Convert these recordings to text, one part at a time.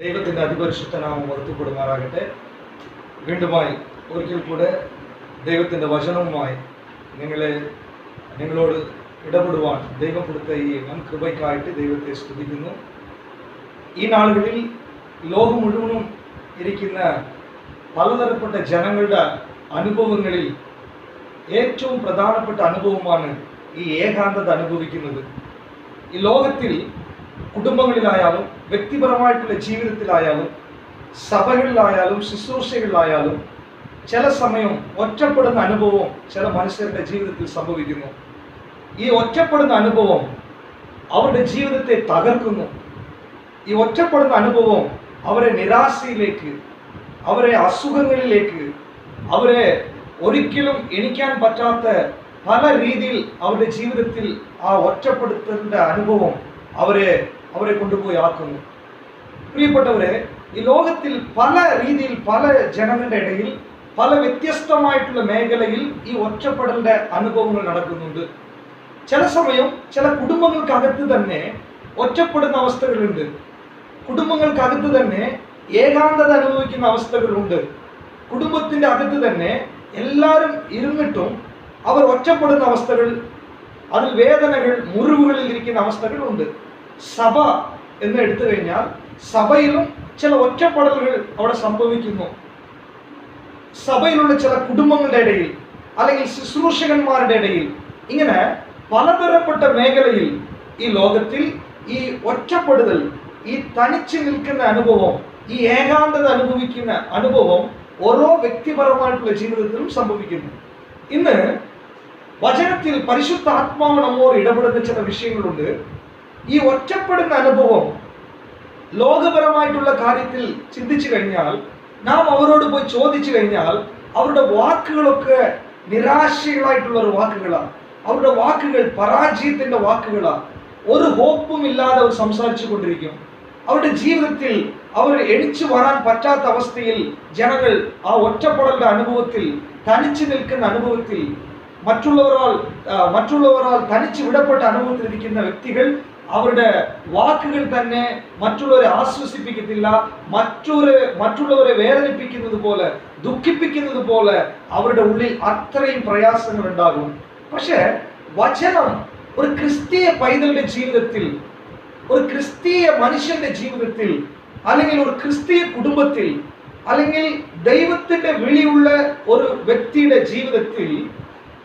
ദൈവത്തിൻ്റെ അതിപരിശുദ്ധ നാമം മഹത്വപ്പെടുമാറാകട്ടെ. വീണ്ടുമായി ഒരിക്കൽ കൂടെ ദൈവത്തിൻ്റെ വചനവുമായി നിങ്ങളോട് ഇടപെടുവാൻ ദൈവം കൊടുത്ത ഈ കൃപയ്ക്കായിട്ട് ദൈവത്തെ സ്തുതിക്കുന്നു. ഈ നാളുകളിൽ ലോകം മുഴുവനും ഇരിക്കുന്ന പലതരപ്പെട്ട ജനങ്ങളുടെ അനുഭവങ്ങളിൽ ഏറ്റവും പ്രധാനപ്പെട്ട അനുഭവമാണ് ഈ ഏകാന്തത അനുഭവിക്കുന്നത്. ഈ ലോകത്തിൽ കുടുംബങ്ങളിലായാലും വ്യക്തിപരമായിട്ടുള്ള ജീവിതത്തിലായാലും സഭകളിലായാലും ശുശ്രൂഷകളിലായാലും ചില സമയം ഒറ്റപ്പെടുന്ന അനുഭവം ചില മനുഷ്യരുടെ ജീവിതത്തിൽ സംഭവിക്കുന്നു. ഈ ഒറ്റപ്പെടുന്ന അനുഭവം അവരുടെ ജീവിതത്തെ തകർക്കുന്നു. ഈ ഒറ്റപ്പെടുന്ന അനുഭവം അവരെ നിരാശയിലേക്ക്, അവരെ അസുഖങ്ങളിലേക്ക്, അവരെ ഒരിക്കലും എണിക്കാൻ പറ്റാത്ത പല രീതിയിൽ അവരുടെ ജീവിതത്തിൽ ആ ഒറ്റപ്പെടുത്തലിൻ്റെ അനുഭവം അവരെ കൊണ്ടുപോയി ആക്കുന്നു. പ്രിയപ്പെട്ടവരെ, ഈ ലോകത്തിൽ പല രീതിയിൽ പല ജനങ്ങളുടെ ഇടയിൽ പല വ്യത്യസ്തമായിട്ടുള്ള മേഖലയിൽ ഈ ഒറ്റപ്പെടലിൻ്റെ അനുഭവങ്ങൾ നടക്കുന്നുണ്ട്. ചില സമയം ചില കുടുംബങ്ങൾക്കകത്ത് തന്നെ ഒറ്റപ്പെടുന്ന അവസ്ഥകളുണ്ട്. കുടുംബങ്ങൾക്കകത്ത് തന്നെ ഏകാന്തത അനുഭവിക്കുന്ന അവസ്ഥകളുണ്ട്. കുടുംബത്തിൻ്റെ അകത്ത് തന്നെ എല്ലാവരും ഇരുന്നിട്ടും അവർ ഒറ്റപ്പെടുന്ന അവസ്ഥകൾ, അതിൽ വേദനകൾ, മുറിവുകളിൽ ഇരിക്കുന്ന അവസ്ഥകളുണ്ട്. സഭ എന്ന് എടുത്തു കഴിഞ്ഞാൽ സഭയിലും ചില ഒറ്റപ്പെടലുകൾ അവിടെ സംഭവിക്കുന്നു. സഭയിലുള്ള ചില കുടുംബങ്ങളുടെ ഇടയിൽ അല്ലെങ്കിൽ ശുശ്രൂഷകന്മാരുടെ ഇടയിൽ ഇങ്ങനെ പലതരപ്പെട്ട മേഖലയിൽ ഈ ലോകത്തിൽ ഈ ഒറ്റപ്പെടുതൽ, ഈ തനിച്ച് നിൽക്കുന്ന അനുഭവം, ഈ ഏകാന്തത അനുഭവിക്കുന്ന അനുഭവം ഓരോ വ്യക്തിപരമായിട്ടുള്ള ജീവിതത്തിലും സംഭവിക്കുന്നു. ഇന്ന് വചനത്തിൽ പരിശുദ്ധ ആത്മാവ് നമ്മോട് ഇടപെടുന്ന ചില വിഷയങ്ങളുണ്ട്. ഈ ഒറ്റപ്പെടുന്ന അനുഭവം ലോകപരമായിട്ടുള്ള കാര്യത്തിൽ ചിന്തിച്ചു കഴിഞ്ഞാൽ, നാം അവരോട് പോയി ചോദിച്ചു കഴിഞ്ഞാൽ അവരുടെ വാക്കുകളൊക്കെ നിരാശകളായിട്ടുള്ള ഒരു വാക്കുകളാണ്. അവരുടെ വാക്കുകൾ പരാജയത്തിന്റെ വാക്കുകളാണ്. ഒരു ഹോപ്പും ഇല്ലാതെ അവർ സംസാരിച്ചു കൊണ്ടിരിക്കും. അവരുടെ ജീവിതത്തിൽ അവർ എണിച്ചു വരാൻ പറ്റാത്ത അവസ്ഥയിൽ ജനങ്ങൾ ആ ഒറ്റപ്പെടലിന്റെ അനുഭവത്തിൽ, തനിച്ചു നിൽക്കുന്ന അനുഭവത്തിൽ, മറ്റുള്ളവരാൽ തനിച്ച് വിടപ്പെട്ട അനുഭവത്തിലിരിക്കുന്ന വ്യക്തികൾ അവരുടെ വാക്കുകൾ തന്നെ മറ്റുള്ളവരെ ആശ്വസിപ്പിക്കത്തില്ല. മറ്റുള്ളവരെ വേദനിപ്പിക്കുന്നത് പോലെ, ദുഃഖിപ്പിക്കുന്നത് പോലെ അവരുടെ ഉള്ളിൽ അത്രയും പ്രയാസങ്ങൾ ഉണ്ടാകും. പക്ഷെ വചനം ഒരു ക്രിസ്തീയ പൈതലിന്റെ ജീവിതത്തിൽ, ഒരു ക്രിസ്തീയ മനുഷ്യന്റെ ജീവിതത്തിൽ, അല്ലെങ്കിൽ ഒരു ക്രിസ്തീയ കുടുംബത്തിൽ, അല്ലെങ്കിൽ ദൈവത്തിന്റെ വിളിയുള്ള ഒരു വ്യക്തിയുടെ ജീവിതത്തിൽ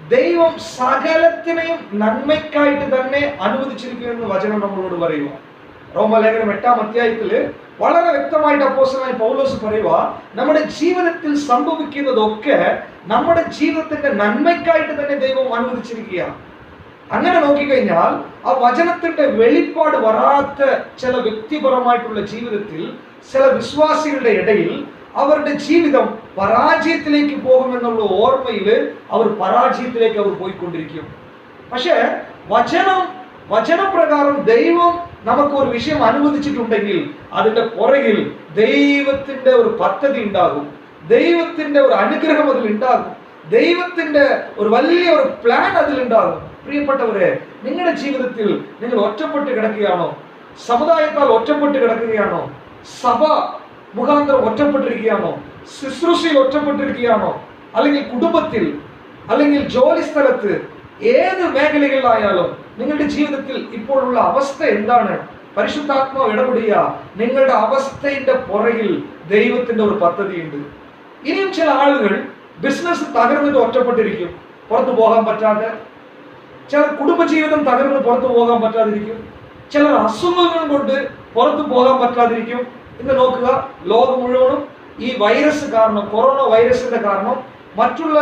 ദൈവം സകലത്തിനെയും നന്മയ്ക്കായിട്ട് തന്നെ അനുവദിച്ചിരിക്കുമെന്ന് വചനം നമ്മളോട് പറയുക. റോമലേഖനം 8-ാം അധ്യായത്തില് വളരെ വ്യക്തമായിട്ട് അപ്പോസ്തലനായ പൗലോസ് പറയുക, നമ്മുടെ ജീവിതത്തിൽ സംഭവിക്കുന്നതൊക്കെ നമ്മുടെ ജീവിതത്തിന്റെ നന്മയ്ക്കായിട്ട് തന്നെ ദൈവം അനുവദിച്ചിരിക്കുക. അങ്ങനെ നോക്കിക്കഴിഞ്ഞാൽ ആ വചനത്തിന്റെ വെളിപ്പാട് വരാത്ത ചില വ്യക്തിപരമായിട്ടുള്ള ജീവിതത്തിൽ ചില വിശ്വാസികളുടെ ഇടയിൽ അവരുടെ ജീവിതം പരാജയത്തിലേക്ക് പോകുമെന്നുള്ള ഓർമ്മയിൽ അവർ പരാജയത്തിലേക്ക് അവർ പോയിക്കൊണ്ടിരിക്കും. പക്ഷേ വചനപ്രകാരം ദൈവം നമുക്ക് ഒരു വിഷയം അനുവദിച്ചിട്ടുണ്ടെങ്കിൽ അതിന്റെ പുറകിൽ ദൈവത്തിന്റെ ഒരു പദ്ധതി ഉണ്ടാകും, ദൈവത്തിന്റെ ഒരു അനുഗ്രഹം അതിൽ ഉണ്ടാകും, ദൈവത്തിന്റെ ഒരു വലിയ ഒരു പ്ലാൻ അതിലുണ്ടാകും. പ്രിയപ്പെട്ടവരെ, നിങ്ങളുടെ ജീവിതത്തിൽ നിങ്ങൾ ഒറ്റപ്പെട്ട് കിടക്കുകയാണോ? സമുദായത്താൽ ഒറ്റപ്പെട്ട് കിടക്കുകയാണോ? സഭ മുഖാന്തരം ഒറ്റപ്പെട്ടിരിക്കുകയാണോ? ശുശ്രൂഷയിൽ ഒറ്റപ്പെട്ടിരിക്കുകയാണോ? അല്ലെങ്കിൽ കുടുംബത്തിൽ, അല്ലെങ്കിൽ ജോലി സ്ഥലത്ത്, ഏത് മേഖലകളിലായാലും നിങ്ങളുടെ ജീവിതത്തിൽ ഇപ്പോഴുള്ള അവസ്ഥ എന്താണ്? പരിശുദ്ധാത്മാവ് ഇടപെടുക. നിങ്ങളുടെ അവസ്ഥയുടെ പുറകിൽ ദൈവത്തിന്റെ ഒരു പദ്ധതിയുണ്ട്. ഇനിയും ചില ആളുകൾ ബിസിനസ് തകർന്നിട്ട് ഒറ്റപ്പെട്ടിരിക്കും, പുറത്തു പോകാൻ പറ്റാതെ. ചിലർ കുടുംബജീവിതം തകർന്ന് പുറത്തു പോകാൻ പറ്റാതിരിക്കും. ചിലർ അസുഖങ്ങൾ കൊണ്ട് പുറത്തു പോകാൻ പറ്റാതിരിക്കും. ഇന്ന് നോക്കുക, ലോകം മുഴുവനും ഈ വൈറസ് കാരണം, കൊറോണ വൈറസിന്റെ കാരണം മറ്റുള്ള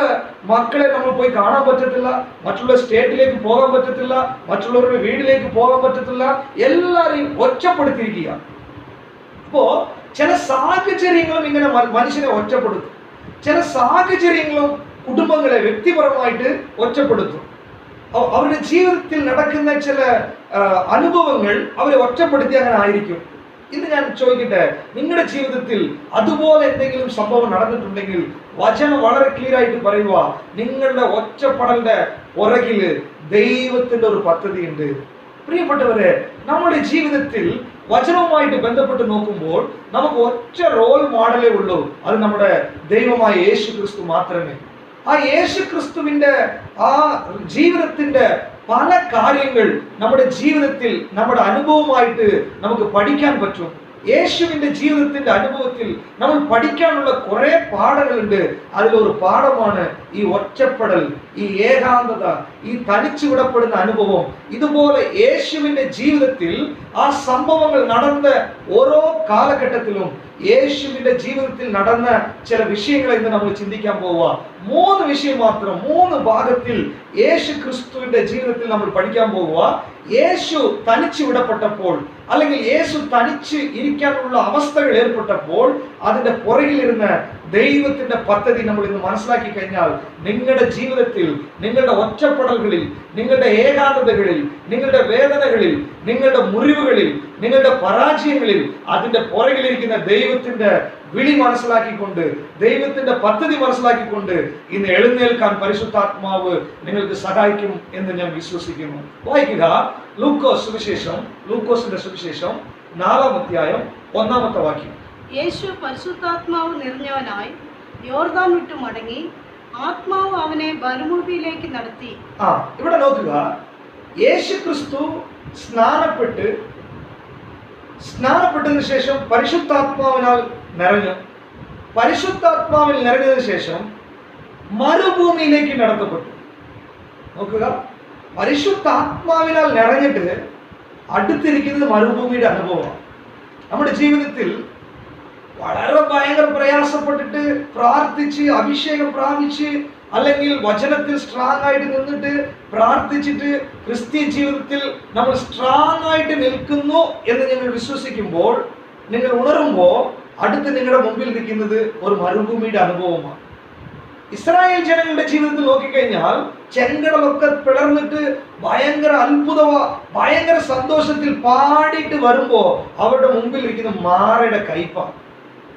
മക്കളെ നമ്മൾ പോയി കാണാൻ പറ്റത്തില്ല, മറ്റുള്ള സ്റ്റേറ്റിലേക്ക് പോകാൻ പറ്റത്തില്ല, മറ്റുള്ളവരുടെ വീട്ടിലേക്ക് പോകാൻ പറ്റത്തില്ല. എല്ലാവരെയും ഒറ്റപ്പെടുത്തിയിരിക്കുക. അപ്പോ ചില സാഹചര്യങ്ങളും ഇങ്ങനെ മനുഷ്യനെ ഒറ്റപ്പെടുത്തും. ചില സാഹചര്യങ്ങളും കുടുംബങ്ങളെ വ്യക്തിപരമായിട്ട് ഒറ്റപ്പെടുത്തും. അവരുടെ ജീവിതത്തിൽ നടക്കുന്ന ചില അനുഭവങ്ങൾ അവരെ ഒറ്റപ്പെടുത്തി അങ്ങനെ ആയിരിക്കും. ഇന്ന് ഞാൻ ചോദിക്കട്ടെ, നിങ്ങളുടെ ജീവിതത്തിൽ അതുപോലെ എന്തെങ്കിലും സംഭവം നടന്നിട്ടുണ്ടെങ്കിൽ വചനം വളരെ ക്ലിയർ ആയിട്ട് പറയുക, നിങ്ങളുടെ ഒറ്റപ്പെടലിന്റെ പുറകില് ദൈവത്തിന്റെ ഒരു പദ്ധതി ഉണ്ട്. പ്രിയപ്പെട്ടവരെ, നമ്മുടെ ജീവിതത്തിൽ വചനവുമായിട്ട് ബന്ധപ്പെട്ട് നോക്കുമ്പോൾ നമുക്ക് ഒറ്റ റോൾ മോഡലേ ഉള്ളൂ. അത് നമ്മുടെ ദൈവമായ യേശു ക്രിസ്തു മാത്രമേ. ആ യേശു ക്രിസ്തുവിന്റെ ആ ജീവിതത്തിന്റെ പല കാര്യങ്ങൾ നമ്മുടെ ജീവിതത്തിൽ നമ്മുടെ അനുഭവമായിട്ട് നമുക്ക് പഠിക്കാൻ പറ്റും. യേശുവിന്റെ ജീവിതത്തിന്റെ അനുഭവത്തിൽ നമ്മൾ പഠിക്കാനുള്ള കുറെ പാഠങ്ങളുണ്ട്. അതിലൊരു പാഠമാണ് ഈ ഒറ്റപ്പെടൽ, ഈ ഏകാന്തത, ഈ തനിച്ചു വിടപ്പെടുന്ന അനുഭവം. ഇതുപോലെ യേശുവിന്റെ ജീവിതത്തിൽ ആ സംഭവങ്ങൾ നടന്ന ഓരോ കാലഘട്ടത്തിലും യേശുവിന്റെ ജീവിതത്തിൽ നടന്ന ചില വിഷയങ്ങളെ ഇന്ന് നമ്മൾ ചിന്തിക്കാൻ പോവുക. 3 വിഷയം മാത്രം, 3 ഭാഗത്തിൽ യേശു ക്രിസ്തുവിന്റെ ജീവിതത്തിൽ നമ്മൾ പഠിക്കാൻ പോവുക. യേശു തനിച്ചു വിടപ്പെട്ടപ്പോൾ, അല്ലെങ്കിൽ യേശു തനിച്ച് ഇരിക്കാനുള്ള അവസ്ഥകൾ ഏർപ്പെട്ടപ്പോൾ അതിന്റെ പുറകിലിരുന്ന ദൈവത്തിന്റെ പദ്ധതി നമ്മൾ ഇന്ന് മനസ്സിലാക്കി കഴിഞ്ഞാൽ നിങ്ങളുടെ ജീവിതത്തിൽ, നിങ്ങളുടെ ഒറ്റപ്പെടലുകളിൽ, നിങ്ങളുടെ ഏകാന്തതകളിൽ, നിങ്ങളുടെ വേദനകളിൽ, നിങ്ങളുടെ മുറിവുകളിൽ, നിങ്ങളുടെ പരാജയങ്ങളിൽ അതിന്റെ പുറകിലിരിക്കുന്ന ദൈവത്തിന്റെ വിളി മനസ്സിലാക്കിക്കൊണ്ട്, ദൈവത്തിന്റെ പദ്ധതി മനസ്സിലാക്കിക്കൊണ്ട് ഇന്ന് എഴുന്നേൽക്കാൻ പരിശുദ്ധാത്മാവ് നിങ്ങൾക്ക് സഹായിക്കും എന്ന് ഞാൻ വിശ്വസിക്കുന്നു. വായിക്കുക ലൂക്കോസിന്റെ സുവിശേഷം 4-ാം അധ്യായം 1-ാമത്തെ വാക്യം. യേശു പരിശുദ്ധാത്മാവ് നിറഞ്ഞവനായി യോർദാൻ വിട്ടു മടങ്ങി, ആത്മാവ് അവനെ മരുഭൂമിയിലേക്ക് നടത്തി. ഇവിടെ നോക്കുക, യേശു ക്രിസ്തു സ്നാനപ്പെട്ടതിന് ശേഷം പരിശുദ്ധാത്മാവിനാൽ നിറഞ്ഞു. പരിശുദ്ധാത്മാവിൽ നിറഞ്ഞതിന് ശേഷം മരുഭൂമിയിലേക്ക് നടത്തപ്പെട്ടു. നോക്കുക, പരിശുദ്ധാത്മാവിനാൽ നിറഞ്ഞിട്ട് അടുത്തിരിക്കുന്നത് മരുഭൂമിയുടെ അനുഭവമാണ്. നമ്മുടെ ജീവിതത്തിൽ വളരെ ഭയങ്കര പ്രയാസപ്പെട്ടിട്ട് പ്രാർത്ഥിച്ച് അഭിഷേകം പ്രാപിച്ച്, അല്ലെങ്കിൽ വചനത്തിൽ സ്ട്രോങ് ആയിട്ട് നിന്നിട്ട് പ്രാർത്ഥിച്ചിട്ട് ക്രിസ്ത്യൻ ജീവിതത്തിൽ നമ്മൾ സ്ട്രോങ് ആയിട്ട് നിൽക്കുന്നു എന്ന് നിങ്ങൾ വിശ്വസിക്കുമ്പോൾ, നിങ്ങൾ ഉണരുമ്പോൾ അടുത്ത് നിങ്ങളുടെ മുമ്പിൽ നിൽക്കുന്നത് ഒരു മരുഭൂമിയുടെ അനുഭവമാണ്. ഇസ്രായേൽ ജനങ്ങളുടെ ജീവിതത്തിൽ നോക്കിക്കഴിഞ്ഞാൽ ചെങ്കടലൊക്കെ പിളർന്നിട്ട് ഭയങ്കര ഭയങ്കര സന്തോഷത്തിൽ പാടിയിട്ട് വരുമ്പോ അവരുടെ മുമ്പിൽ ഇരിക്കുന്ന മാറയുടെ കയ്പാണ്.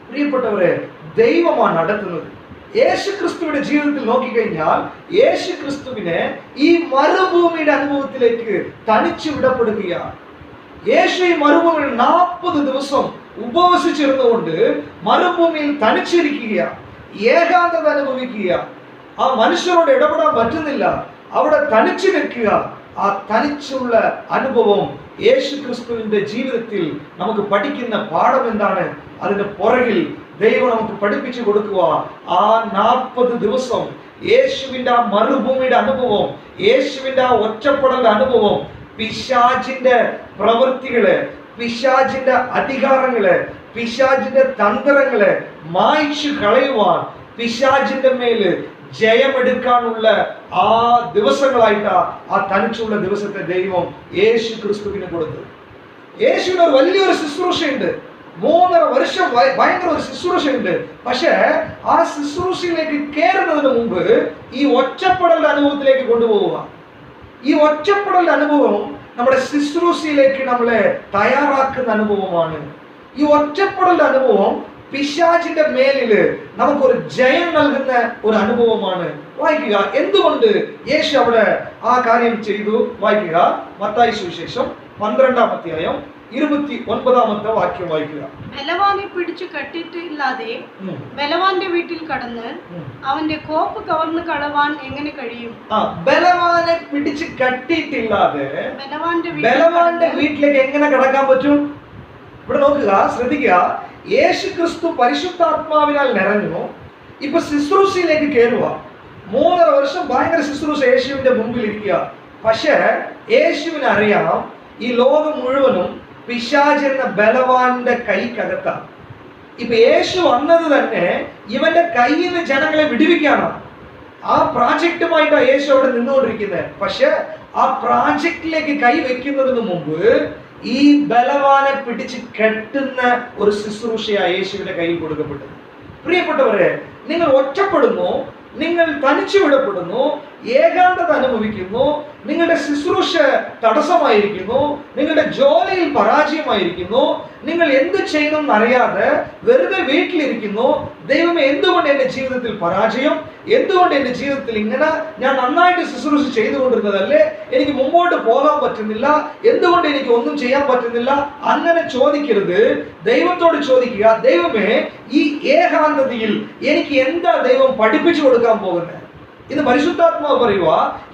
പ്രിയപ്പെട്ടവരെ, ദൈവമാണ് നടത്തുന്നത്. യേശു ക്രിസ്തുവിന്റെ ജീവിതത്തിൽ നോക്കിക്കഴിഞ്ഞാൽ യേശു ക്രിസ്തുവിനെ ഈ മരുഭൂമിയുടെ അനുഭവത്തിലേക്ക് തനിച്ചു വിടപ്പെടുകയാണ്. യേശു ഈ മരുഭൂമിയിൽ 40 ദിവസം ഉപവസിച്ചിരുന്നുകൊണ്ട് മരുഭൂമിയിൽ തനിച്ചിരിക്കുകയാണ്, ഏകാന്തത അനുഭവിക്കുക. ആ മനുഷ്യരോട് ഇടപെടാൻ പറ്റുന്നില്ല, അവിടെ തനിച്ചു നിൽക്കുക. ആ തനിച്ചുള്ള അനുഭവം യേശു ക്രിസ്തുവിന്റെ ജീവിതത്തിൽ നമുക്ക് പഠിക്കുന്ന പാഠം എന്താണ്? അതിന്റെ പുറകിൽ ദൈവം നമുക്ക് പഠിപ്പിച്ചു കൊടുക്കുക. ആ 40 ദിവസം യേശുവിന്റെ ആ മരുഭൂമിയുടെ അനുഭവം, യേശുവിന്റെ ആ ഒറ്റപ്പെടലിന്റെ അനുഭവം, പിശാചിന്റെ പ്രവൃത്തികള്, പിശാചിന്റെ അധികാരങ്ങള്, പിശാചിന്റെ തന്ത്രങ്ങളെ മായ്ച്ചു കളയുവാൻ, പിശാചിന്റെ മേല് ജയമെടുക്കാനുള്ള ആ ദിവസങ്ങളായിട്ടാ ആ തനിച്ചുള്ള ദിവസത്തെ ദൈവം യേശു ക്രിസ്തുവിന് കൊടുത്തത്. യേശുവിന് ഒരു വലിയൊരു ശുശ്രൂഷയുണ്ട്, 3.5 വർഷം ഭയങ്കര ഒരു ശുശ്രൂഷയുണ്ട്. പക്ഷെ ആ ശുശ്രൂഷയിലേക്ക് കയറുന്നതിന് മുമ്പ് ഈ ഒറ്റപ്പെടലിന്റെ അനുഭവത്തിലേക്ക് കൊണ്ടുപോവുക. ഈ ഒറ്റപ്പെടലിന്റെ അനുഭവം നമ്മുടെ ശുശ്രൂഷയിലേക്ക് നമ്മളെ തയ്യാറാക്കുന്ന അനുഭവമാണ്. ഈ ഒറ്റപ്പെടലിന്റെ അനുഭവം പിശാചിന്റെ മേലില് നമുക്കൊരു ജയം നൽകുന്ന ഒരു അനുഭവമാണ്. വായിക്കുക, എന്തുകൊണ്ട് യേശു അവിടെ ആ കാര്യം ചെയ്തു. വായിക്കുക, മത്തായി സുവിശേഷം 12-ാം അധ്യായം 29-ാമത്തെ വാക്യം വായിക്കുക. ബലവാനെ പിടിച്ചു കെട്ടിയിട്ടില്ലാതെ ബലവാന്റെ വീട്ടിൽ കടന്ന് അവന്റെ കോപ്പ് കവർന്ന് കളവാൻ എങ്ങനെ കഴിയും? ബലവാനെ പിടിച്ച് കെട്ടിയിട്ടില്ലാതെ ബലവാന്റെ വീട്ടിലേക്ക് എങ്ങനെ കടക്കാൻ പറ്റും? ഇവിടെ നോക്കുക, ശ്രദ്ധിക്കുക. യേശു ക്രിസ്തു പരിശുദ്ധാത്മാവിനാൽ നിറഞ്ഞു. ഇപ്പൊ ശുശ്രൂഷയിലേക്ക് കയറുക. 3.5 വർഷം ഭയങ്കര ശുശ്രൂഷ യേശുവിന്റെ മുമ്പിൽ ഇരിക്കുക. പക്ഷേ യേശുവിന് അറിയാം ഈ ലോകം മുഴുവനും പിശാച് എന്ന ബലവാന്റെ കൈക്കകത്താണ്. ഇപ്പൊ യേശു വന്നത് തന്നെ ഇവന്റെ കയ്യിൽ നിന്ന് ജനങ്ങളെ വിടുവിക്കാനാണ്. ആ പ്രോജക്റ്റുമായിട്ടാണ് യേശു അവിടെ നിന്നുകൊണ്ടിരിക്കുന്നത്. പക്ഷെ ആ പ്രോജക്റ്റിലേക്ക് കൈ വെക്കുന്നതിന് മുമ്പ് ഈ ബലവാനെ പിടിച്ച് കെട്ടുന്ന ഒരു ശുശ്രൂഷയാണ് യേശുവിന്റെ കയ്യിൽ കൊടുക്കപ്പെട്ടത്. പ്രിയപ്പെട്ടവരെ, നിങ്ങൾ ഒറ്റപ്പെടുന്നു, നിങ്ങൾ തനിച്ചു വിടപ്പെടുന്നു, ഏകാന്തത അനുഭവിക്കുന്നു, നിങ്ങളുടെ ശുശ്രൂഷ തടസ്സമായിരിക്കുന്നു, നിങ്ങളുടെ ജോലിയിൽ പരാജയമായിരിക്കുന്നു, നിങ്ങൾ എന്ത് ചെയ്യണമെന്ന് അറിയാതെ വെറുതെ വീട്ടിലിരിക്കുന്നു. ദൈവമേ, എന്തുകൊണ്ട് എൻ്റെ ജീവിതത്തിൽ പരാജയം? എന്തുകൊണ്ട് എൻ്റെ ജീവിതത്തിൽ ഇങ്ങനെ? ഞാൻ നന്നായിട്ട് ശുശ്രൂഷ ചെയ്തുകൊണ്ടിരുന്നതല്ലേ, എനിക്ക് മുമ്പോട്ട് പോകാൻ പറ്റുന്നില്ല, എന്തുകൊണ്ട് എനിക്ക് ഒന്നും ചെയ്യാൻ പറ്റുന്നില്ല? അങ്ങനെ ചോദിക്കരുത്. ദൈവത്തോട് ചോദിക്കുക, ദൈവമേ, ഈ ഏകാന്തതയിൽ എനിക്ക് എന്താ ദൈവം പഠിപ്പിച്ചു കൊടുക്കാൻ പോകുന്നത്? ഇത് പരിശുദ്ധാത്മാവ് പറയുക,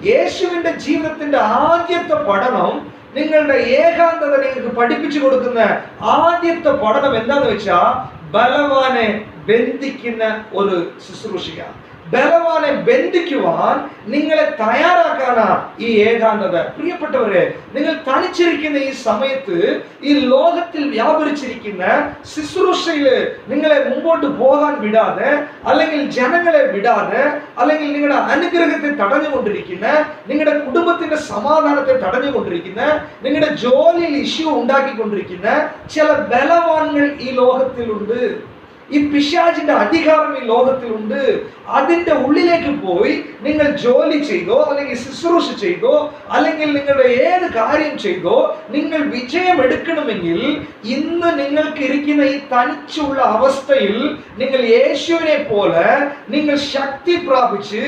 യേശുവിന്റെ ജീവിതത്തിന്റെ ആദ്യത്തെ പഠനം, നിങ്ങളുടെ ഏകാന്തത നിങ്ങൾക്ക് പഠിപ്പിച്ചു കൊടുക്കുന്ന ആദ്യത്തെ പഠനം എന്താന്ന് വെച്ചാൽ ബലവാനെ ബന്ധിക്കുന്ന ഒരു ശുശ്രൂഷയാണ്. ബലവാനെ ബന്ധിക്കുവാൻ നിങ്ങളെ തയ്യാറാക്കാനാ ഈ ഏകാന്തത. പ്രിയപ്പെട്ടവരെ, നിങ്ങൾ തനിച്ചിരിക്കുന്ന ഈ സമയത്ത് ഈ ലോകത്തിൽ വ്യാപരിച്ചിരിക്കുന്ന ശുശ്രൂഷയില് നിങ്ങളെ മുമ്പോട്ട് പോകാൻ വിടാതെ, അല്ലെങ്കിൽ ജനങ്ങളെ വിടാതെ, അല്ലെങ്കിൽ നിങ്ങളുടെ അനുഗ്രഹത്തെ തടഞ്ഞുകൊണ്ടിരിക്കുന്ന, നിങ്ങളുടെ കുടുംബത്തിന്റെ സമാധാനത്തെ തടഞ്ഞുകൊണ്ടിരിക്കുന്ന, നിങ്ങളുടെ ജോലിയിൽ ഇഷ്യൂ ഉണ്ടാക്കിക്കൊണ്ടിരിക്കുന്ന ചില ബലവാന്കൾ ഈ ലോകത്തിലുണ്ട്. ഈ പിശാചിന്റെ അധികാരം ഈ ലോകത്തിലുണ്ട്. അതിന്റെ ഉള്ളിലേക്ക് പോയി നിങ്ങൾ ജോലി ചെയ്തോ, അല്ലെങ്കിൽ ശുശ്രൂഷ ചെയ്തോ, അല്ലെങ്കിൽ നിങ്ങളുടെ ഏത് കാര്യം ചെയ്തോ നിങ്ങൾ വിജയം എടുക്കണമെങ്കിൽ ഇന്ന് നിങ്ങൾക്ക് ഇരിക്കുന്ന ഈ തനിച്ചുള്ള അവസ്ഥയിൽ നിങ്ങൾ യേശുവിനെ പോലെ നിങ്ങൾ ശക്തി പ്രാപിച്ച്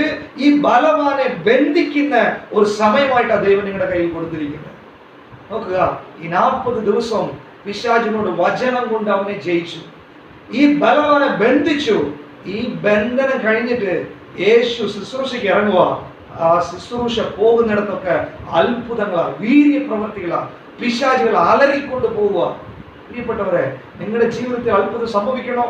ഈ ബലവാനെ ബന്ധിക്കുന്ന ഒരു സമയമായിട്ടാണ് ദൈവം നിങ്ങളുടെ കയ്യിൽ കൊടുത്തിരിക്കുന്നത്. നോക്കുക, ഈ 40 ദിവസം പിശാചിനോട് വചനം കൊണ്ട് അവനെ ജയിച്ചു. ഈ ബലവാനെ ബന്ധിച്ചു. ഈ ബന്ധനം കഴിഞ്ഞിട്ട് യേശു ശുശ്രൂഷയ്ക്ക് ഇറങ്ങുക. ആ ശുശ്രൂഷ പോകുന്നിടത്തൊക്കെ അത്ഭുതങ്ങളാ, വീര്യ പ്രവൃത്തികളാ, പിശാചുകൾ അലറിക്കൊണ്ട് പോവുക. പ്രിയപ്പെട്ടവരെ, നിങ്ങളുടെ ജീവിതത്തിൽ അത്ഭുതം സംഭവിക്കണോ?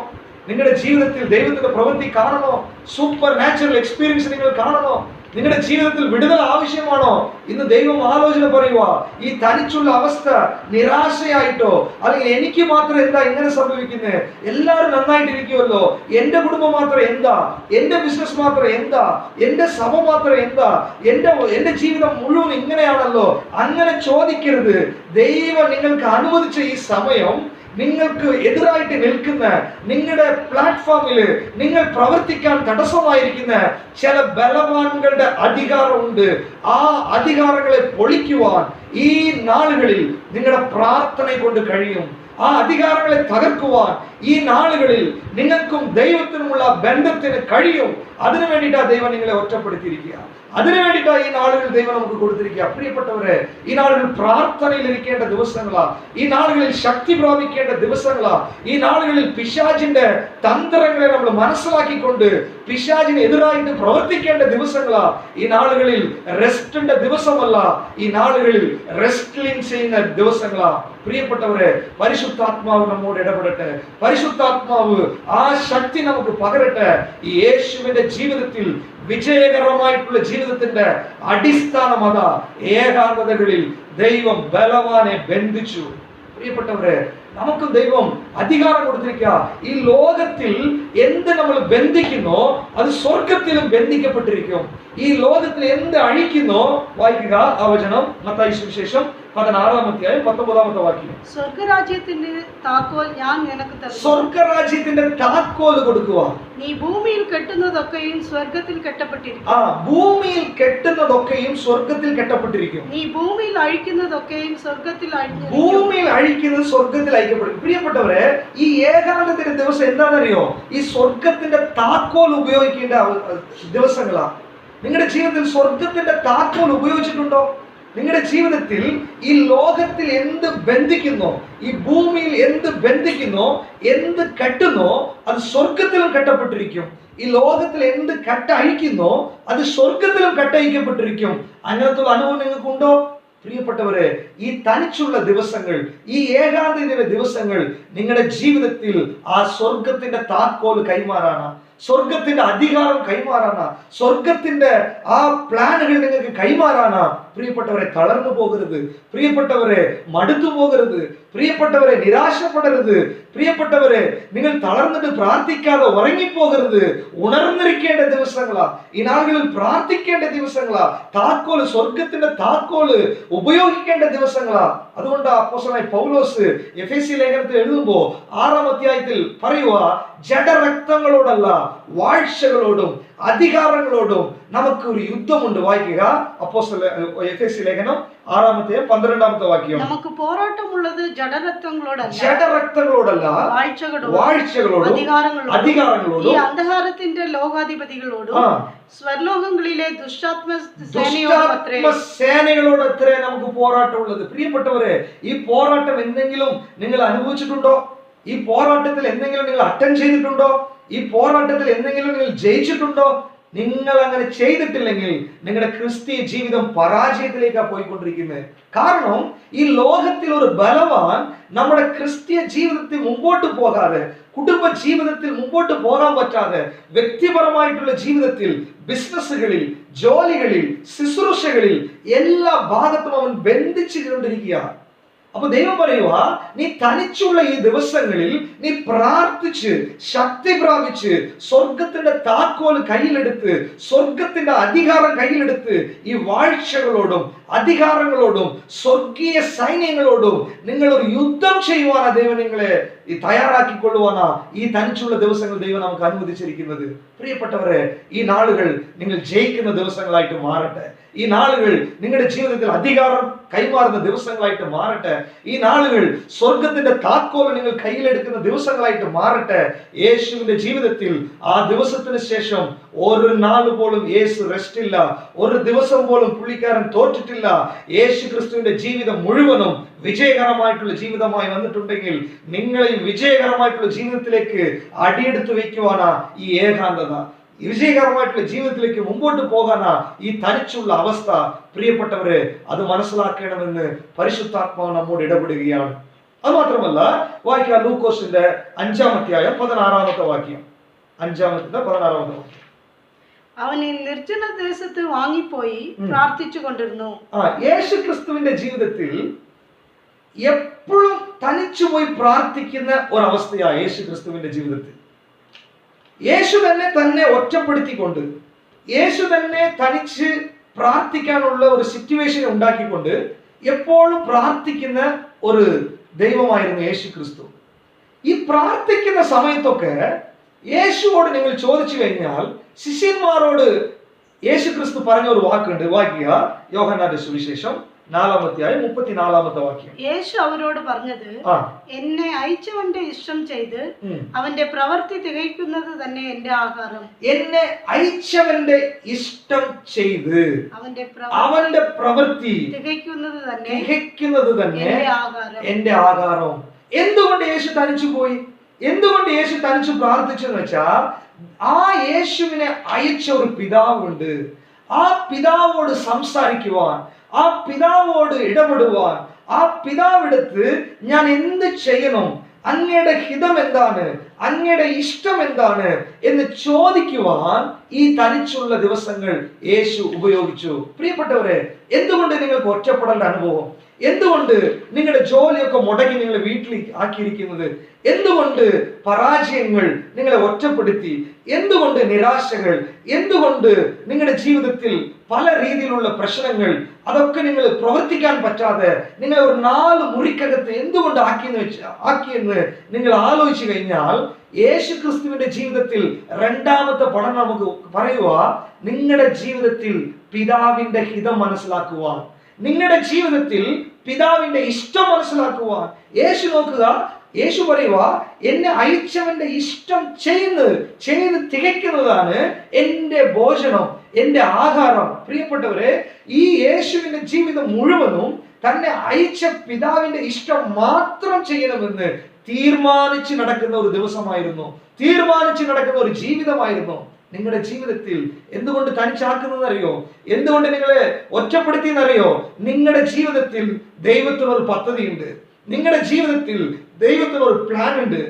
നിങ്ങളുടെ ജീവിതത്തിൽ ദൈവത്തിന്റെ പ്രവൃത്തി കാണണോ? സൂപ്പർ നാച്ചുറൽ എക്സ്പീരിയൻസ് നിങ്ങൾ കാണണോ? നിങ്ങളുടെ ജീവിതത്തിൽ വിടുതൽ ആവശ്യമാണോ? ഇന്ന് ദൈവം ആലോചന പറയുക, ഈ തനിച്ചുള്ള അവസ്ഥ നിരാശയായിട്ടോ, അല്ലെങ്കിൽ എനിക്ക് മാത്രം എന്താ ഇങ്ങനെ സംഭവിക്കുന്നത്, എല്ലാവരും നന്നായിട്ടിരിക്കുമല്ലോ, എന്റെ കുടുംബം മാത്രം എന്താ, എന്റെ ബിസിനസ് മാത്രം എന്താ, എന്റെ സഭ മാത്രം എന്താ, എന്റെ ജീവിതം മുഴുവൻ ഇങ്ങനെയാണല്ലോ, അങ്ങനെ ചോദിക്കരുത്. ദൈവം നിങ്ങൾക്ക് അനുവദിച്ച ഈ സമയം നിങ്ങൾക്ക് എതിരായിട്ട് നിൽക്കുന്ന, നിങ്ങളുടെ പ്ലാറ്റ്ഫോമിൽ നിങ്ങൾ പ്രവർത്തിക്കാൻ തടസ്സമായിരിക്കുന്ന ചില ബലവാന്കളുടെ അധികാരമുണ്ട്. ആ അധികാരങ്ങളെ പൊളിക്കുവാൻ ഈ നാളുകളിൽ നിങ്ങളുടെ പ്രാർത്ഥന കൊണ്ട് കഴിയും. ആ അധികാരങ്ങളെ തകർക്കുവാൻ ഈ നാളുകളിൽ നിങ്ങൾക്കും ദൈവത്തിനുമുള്ള ബന്ധത്തിന് കഴിയും. അതിനു വേണ്ടിയിട്ടാണ് ദൈവം നിങ്ങളെ ഒറ്റപ്പെടുത്തിയിരിക്കുക. അതിനു വേണ്ടിയിട്ടാണ് ഈ നാളുകളിൽ ദൈവം നമുക്ക് കൊടുത്തിരിക്കുക. പ്രിയപ്പെട്ടവരെ, ഈ നാളുകളിൽ പ്രാർത്ഥനയിൽ ഇരിക്കേണ്ട ദിവസങ്ങളാ, ഈ നാളുകളിൽ ശക്തി പ്രാപിക്കേണ്ട ദിവസങ്ങളാ, ഈ നാളുകളിൽ പിശാചിന്റെ തന്ത്രങ്ങളെ നമ്മൾ മനസ്സിലാക്കിക്കൊണ്ട് പിശാചിന് എതിരായിട്ട് പ്രവർത്തിക്കേണ്ട ദിവസങ്ങളാ. ഈ നാളുകളിൽ റെസ്റ്റിന്റെ ദിവസമല്ല, ഈ നാളുകളിൽ റെസ്റ്റ്ലിംഗ് ചെയ്യുന്ന ദിവസങ്ങളാ. പ്രിയപ്പെട്ടവരെ, പരിശുദ്ധാത്മാവ് നമ്മോട് ഇടപെടട്ടെ. പരിശുദ്ധാത്മാവ് ആ ശക്തി നമുക്ക് പകരട്ടെ. ഈ യേശുവിന്റെ ജീവിതത്തിൽ വിജയകരമായിട്ടുള്ള ജീവിതത്തിന്റെ അടിസ്ഥാനം അതാ. ഏകാന്തതകളിൽ ദൈവം ബലവാനെ ബന്ധിച്ചു. പ്രിയപ്പെട്ടവരെ, നമുക്ക് ദൈവം അധികാരം കൊടുത്തിരിക്കുക. ഈ ലോകത്തിൽ എന്ത് നമ്മൾ ബന്ധിക്കുന്നോ അത് സ്വർഗത്തിലും ബന്ധിക്കപ്പെട്ടിരിക്കും. ഈ ലോകത്തിൽ എന്ത് അഴിക്കുന്നോ, വായിക്കുക ആ വചനം, മത്തായി സുവിശേഷം 16-ാം അധ്യായം 19-ാമത്തെ വാക്യം. സ്വർഗരാജ്യത്തിന്റെ താക്കോൽ ഞാൻ നിനക്ക് തരുന്നു. സ്വർഗരാജ്യത്തിന്റെ താക്കോൽ കൊടുക്കുക. നീ ഭൂമിയിൽ കെട്ടുന്നതൊക്കെയും സ്വർഗത്തിൽ കെട്ടപ്പെട്ടിരിക്കും. ഭൂമിയിൽ കെട്ടുന്നതൊക്കെയും സ്വർഗത്തിൽ കെട്ടപ്പെട്ടിരിക്കും. നീ ഭൂമിയിൽ അഴിക്കുന്നതൊക്കെയും സ്വർഗത്തിൽ അഴിഞ്ഞിരിക്കും. ഭൂമിയിൽ അഴിക്കുന്നത് സ്വർഗത്തിൽ അഴിക്കപ്പെടും. പ്രിയപ്പെട്ടവരെ, ഈ ഏകാന്തത്തിന്റെ ദിവസം എന്താണെന്നറിയോ? ഈ സ്വർഗത്തിന്റെ താക്കോൽ ഉപയോഗിക്കേണ്ട ദിവസങ്ങളാ. നിങ്ങളുടെ ജീവിതത്തിൽ സ്വർഗത്തിന്റെ താക്കോൽ ഉപയോഗിച്ചിട്ടുണ്ടോ? നിങ്ങളുടെ ജീവിതത്തിൽ ഈ ലോകത്തിൽ എന്ത് ബന്ധിക്കുന്നോ, ഈ ഭൂമിയിൽ എന്ത് ബന്ധിക്കുന്നോ, എന്ത് കെട്ടുന്നോ അത് സ്വർഗത്തിലും കെട്ടപ്പെട്ടിരിക്കും. ഈ ലോകത്തിൽ എന്ത് കെട്ടഴിക്കുന്നോ അത് സ്വർഗത്തിലും കെട്ടഴിക്കപ്പെട്ടിരിക്കും. അങ്ങനത്തെ അനുഭവം നിങ്ങൾക്കുണ്ടോ? പ്രിയപ്പെട്ടവരെ, ഈ തനിച്ചുള്ള ദിവസങ്ങൾ, ഈ ഏകാന്തതയുടെ ദിവസങ്ങൾ നിങ്ങളുടെ ജീവിതത്തിൽ ആ സ്വർഗത്തിന്റെ താക്കോൽ കൈമാറാനാ, സ്വർഗത്തിന്റെ അധികാരം കൈമാറാനാ, സ്വർഗത്തിന്റെ ആ പ്ലാനുകൾ നിങ്ങൾക്ക് കൈമാറാനാ. പ്രിയപ്പെട്ടവരെ, തളർന്നു പോകരുത്. പ്രിയപ്പെട്ടവരെ, മടുത്തു പോകരുത്. പ്രിയപ്പെട്ടവരെ, നിരാശപ്പെടരുത്. പ്രിയപ്പെട്ടവരെ, നിങ്ങൾ തളർന്നിട്ട് പ്രാർത്ഥിക്കാതെ ഉറങ്ങിപ്പോകരുത്. ഉണർന്നിരിക്കേണ്ട ദിവസങ്ങളാ. ഈ നാളുകളിൽ പ്രാർത്ഥിക്കേണ്ട ദിവസങ്ങളാ. താക്കോല്, സ്വർഗത്തിന്റെ താക്കോല് ഉപയോഗിക്കേണ്ട ദിവസങ്ങളാ. അതുകൊണ്ട് അപ്പോസ്തലനായ പൗലോസ് എഫെസ്യ ലേഖനത്തിൽ എഴുതുമ്പോൾ 6-ാം അധ്യായത്തിൽ പറയുക, ജഡരക്തങ്ങളോടല്ല വാഴ്ചകളോടും അധികാരങ്ങളോടും നമുക്ക് ഒരു യുദ്ധമുണ്ട്. വായിക്കുക എഫേസ്യ ലേഖനം 6-12 വാക്യം. നമുക്ക് പോരാട്ടമുള്ളത് ജഡരക്തങ്ങളോടല്ല, വാഴ്ചകളോടും അധികാരങ്ങളോടും ഈ അന്ധകാരത്തിന്റെ ലോകാധിപതികളോടും സ്വർലോകങ്ങളിലെ ദുഷ്ടാത്മ സേനകളോടത്രേ നമുക്ക് പോരാട്ടമുള്ളത്. പ്രിയപ്പെട്ടവരെ, ഈ പോരാട്ടം എന്തെങ്കിലും നിങ്ങൾ അനുഭവിച്ചിട്ടുണ്ടോ? ഈ പോരാട്ടത്തിൽ എന്തെങ്കിലും നിങ്ങൾ അറ്റൻഡ് ചെയ്തിട്ടുണ്ടോ? ഈ പോരാട്ടത്തിൽ എന്തെങ്കിലും നിങ്ങൾ ജയിച്ചിട്ടുണ്ടോ? നിങ്ങൾ അങ്ങനെ ചെയ്തിട്ടില്ലെങ്കിൽ നിങ്ങളുടെ ക്രിസ്തീയ ജീവിതം പരാജയത്തിലേക്കാണ് പോയിക്കൊണ്ടിരിക്കുന്നത്. കാരണം ഈ ലോകത്തിൽ ഒരു ബലവാൻ നമ്മുടെ ക്രിസ്തീയ ജീവിതത്തിൽ മുമ്പോട്ട് പോകാതെ, കുടുംബ ജീവിതത്തിൽ മുമ്പോട്ട് പോകാൻ പറ്റാതെ, വ്യക്തിപരമായിട്ടുള്ള ജീവിതത്തിൽ, ബിസിനസ്സുകളിൽ, ജോലികളിൽ, ശുശ്രൂഷകളിൽ എല്ലാ ഭാഗത്തും അവൻ ബന്ധിച്ചു കൊണ്ടിരിക്കുക. അപ്പൊ ദൈവം പറയുക, നീ തനിച്ചുള്ള ഈ ദിവസങ്ങളിൽ നീ പ്രാർത്ഥിച്ച് ശക്തി പ്രാപിച്ച് സ്വർഗത്തിന്റെ താക്കോൽ കയ്യിലെടുത്ത്, സ്വർഗത്തിന്റെ അധികാരം കയ്യിലെടുത്ത്, ഈ വാഴ്ചകളോടും അധികാരങ്ങളോടും സ്വർഗീയ സൈന്യങ്ങളോടും നിങ്ങൾ ഒരു യുദ്ധം ചെയ്യുവാനാ ദൈവം നിങ്ങളെ തയ്യാറാക്കിക്കൊള്ളുവാനാ ഈ തനിച്ചുള്ള ദിവസങ്ങൾ ദൈവം നമുക്ക് അനുവദിച്ചിരിക്കുന്നത്. പ്രിയപ്പെട്ടവരെ, ഈ നാളുകൾ നിങ്ങൾ ജയിക്കുന്ന ദിവസങ്ങളായിട്ട് മാറട്ടെ. ഈ നാളുകൾ നിങ്ങളുടെ ജീവിതത്തിൽ അധികാരം കൈമാറുന്ന ദിവസങ്ങളായിട്ട് മാറട്ടെ. ഈ നാളുകൾ സ്വർഗത്തിന്റെ താക്കോൽ നിങ്ങൾ കയ്യിലെടുക്കുന്ന ദിവസങ്ങളായിട്ട് മാറട്ടെ. യേശുവിന്റെ ജീവിതത്തിൽ ആ ദിവസത്തിന് ശേഷം ഒരു നാൾ പോലും യേശു റെസ്റ്റ് ഇല്ല, ഒരു ദിവസം പോലും പുള്ളിക്കാരൻ തോറ്റിട്ടില്ല. യേശു ക്രിസ്തുവിന്റെ ജീവിതം മുഴുവനും വിജയകരമായിട്ടുള്ള ജീവിതമായി വന്നിട്ടുണ്ടെങ്കിൽ നിങ്ങളെ വിജയകരമായിട്ടുള്ള ജീവിതത്തിലേക്ക് അടിയെടുത്ത് വയ്ക്കുവാനാ ഈ ഏകാന്തത, വിജയകരമായിട്ടുള്ള ജീവിതത്തിലേക്ക് മുമ്പോട്ട് പോകാനാ ഈ തനിച്ചുള്ള അവസ്ഥ. പ്രിയപ്പെട്ടവരെ, അത് മനസ്സിലാക്കണമെന്ന് പരിശുദ്ധാത്മാവ് നമ്മോട് ഇടപെടുകയാണ്. അത് മാത്രമല്ല, വായിക്കുക ലൂക്കോസിന്റെ 5-16 വാക്യം. 5-16 വാക്യം. അവൻ നിർജ്ജന ദേശത്ത് വാങ്ങിപ്പോയി പ്രാർത്ഥിച്ചു കൊണ്ടിരുന്നു. യേശു ക്രിസ്തുവിന്റെ ജീവിതത്തിൽ എപ്പോഴും തനിച്ചു പോയി പ്രാർത്ഥിക്കുന്ന ഒരവസ്ഥയാണ് യേശു ക്രിസ്തുവിന്റെ ജീവിതത്തിൽ. യേശു തന്നെ ഒറ്റപ്പെടുത്തിക്കൊണ്ട്, യേശു തന്നെ തനിച്ച് പ്രാർത്ഥിക്കാനുള്ള ഒരു സിറ്റുവേഷൻ ഉണ്ടാക്കിക്കൊണ്ട് എപ്പോഴും പ്രാർത്ഥിക്കുന്ന ഒരു ദൈവമായിരുന്നു യേശു ക്രിസ്തു. ഈ പ്രാർത്ഥിക്കുന്ന സമയത്തൊക്കെ യേശുവോട് നിങ്ങൾ ചോദിച്ചു കഴിഞ്ഞാൽ, ശിഷ്യന്മാരോട് യേശു ക്രിസ്തു പറഞ്ഞ ഒരു വാക്കുണ്ട്. വായിക്കുക യോഹന്നാന്റെ സുവിശേഷം 4-34 വാക്യം. യേശു അവരോട് പറഞ്ഞത്, എന്നെ അയച്ചവന്റെ ഇഷ്ടം ചെയ്ത് അവന്റെ പ്രവൃത്തി തികയ്ക്കുന്നത് തന്നെ എന്റെ ആഹാരം. എന്നെ അയച്ചവന്റെ ഇഷ്ടം ചെയ്ത് അവന്റെ പ്രവൃത്തി തികയ്ക്കുന്നത് തന്നെ എന്റെ ആഹാരം. എന്തുകൊണ്ട് യേശു തനിച്ചു പോയി? എന്തുകൊണ്ട് യേശു തനിച്ചു പ്രാർത്ഥിച്ചെന്ന് വെച്ചാൽ, ആ യേശുവിനെ അയച്ച ഒരു പിതാവുണ്ട്. ആ പിതാവോട് സംസാരിക്കുവാൻ, ആ പിതാവോട് ഇടപെടുവാൻ, ആ പിതാവെടുത്ത് ഞാൻ എന്ത് ചെയ്യണം, അങ്ങയുടെ ഹിതം എന്താണ്, അങ്ങയുടെ ഇഷ്ടം എന്താണ് എന്ന് ചോദിക്കുവാൻ ഈ തനിച്ചുള്ള ദിവസങ്ങൾ യേശു ഉപയോഗിച്ചു. പ്രിയപ്പെട്ടവരെ, എന്തുകൊണ്ട് നിങ്ങൾക്ക് ഒറ്റപ്പെടേണ്ട അനുഭവം? എന്തുകൊണ്ട് നിങ്ങളുടെ ജോലിയൊക്കെ മുടങ്ങി നിങ്ങൾ വീട്ടിൽ ആക്കിയിരിക്കുന്നത്? എന്തുകൊണ്ട് പരാജയങ്ങൾ നിങ്ങളെ ഒറ്റപ്പെടുത്തി? എന്തുകൊണ്ട് നിരാശകൾ? എന്തുകൊണ്ട് നിങ്ങളുടെ ജീവിതത്തിൽ പല രീതിയിലുള്ള പ്രശ്നങ്ങൾ, അതൊക്കെ നിങ്ങൾ പ്രവർത്തിക്കാൻ പറ്റാതെ നിങ്ങൾ ഒരു 4 മുറിക്കകത്ത് എന്തുകൊണ്ട് ആക്കിയെന്ന് നിങ്ങൾ ആലോചിച്ചു കഴിഞ്ഞാൽ, യേശു ക്രിസ്തുവിന്റെ ജീവിതത്തിൽ രണ്ടാമത്തെ പഠനം നമുക്ക് പറയുക, നിങ്ങളുടെ ജീവിതത്തിൽ പിതാവിന്റെ ഹിതം മനസ്സിലാക്കുവാൻ, നിങ്ങളുടെ ജീവിതത്തിൽ പിതാവിന്റെ ഇഷ്ടം മനസ്സിലാക്കുവാൻ. യേശു നോക്കുക, യേശു പറയുക, എന്നെ അയച്ചവന്റെ ഇഷ്ടം ചെയ്ത് തികയ്ക്കുന്നതാണ് എന്റെ ഭോജനം, എന്റെ ആഹാരം. പ്രിയപ്പെട്ടവരെ, ഈ യേശുവിന്റെ ജീവിതം മുഴുവനും തന്നെ അയച്ച പിതാവിന്റെ ഇഷ്ടം മാത്രം ചെയ്യണമെന്ന് തീരുമാനിച്ച് നടക്കുന്ന ഒരു ദിവസമായിരുന്നു, തീരുമാനിച്ച് നടക്കുന്ന ഒരു ജീവിതമായിരുന്നു. നിങ്ങളുടെ ജീവിതത്തിൽ എന്തുകൊണ്ട് തനിച്ചാക്കുന്നറിയോ? എന്തുകൊണ്ട് നിങ്ങളെ ഒറ്റപ്പെടുത്തിയെന്നറിയോ? നിങ്ങളുടെ ജീവിതത്തിൽ ദൈവത്തിനൊരു പദ്ധതിയുണ്ട്. നിങ്ങളുടെ ജീവിതത്തിൽ ദൈവത്തിനൊരു പ്ലാൻ ഉണ്ട്.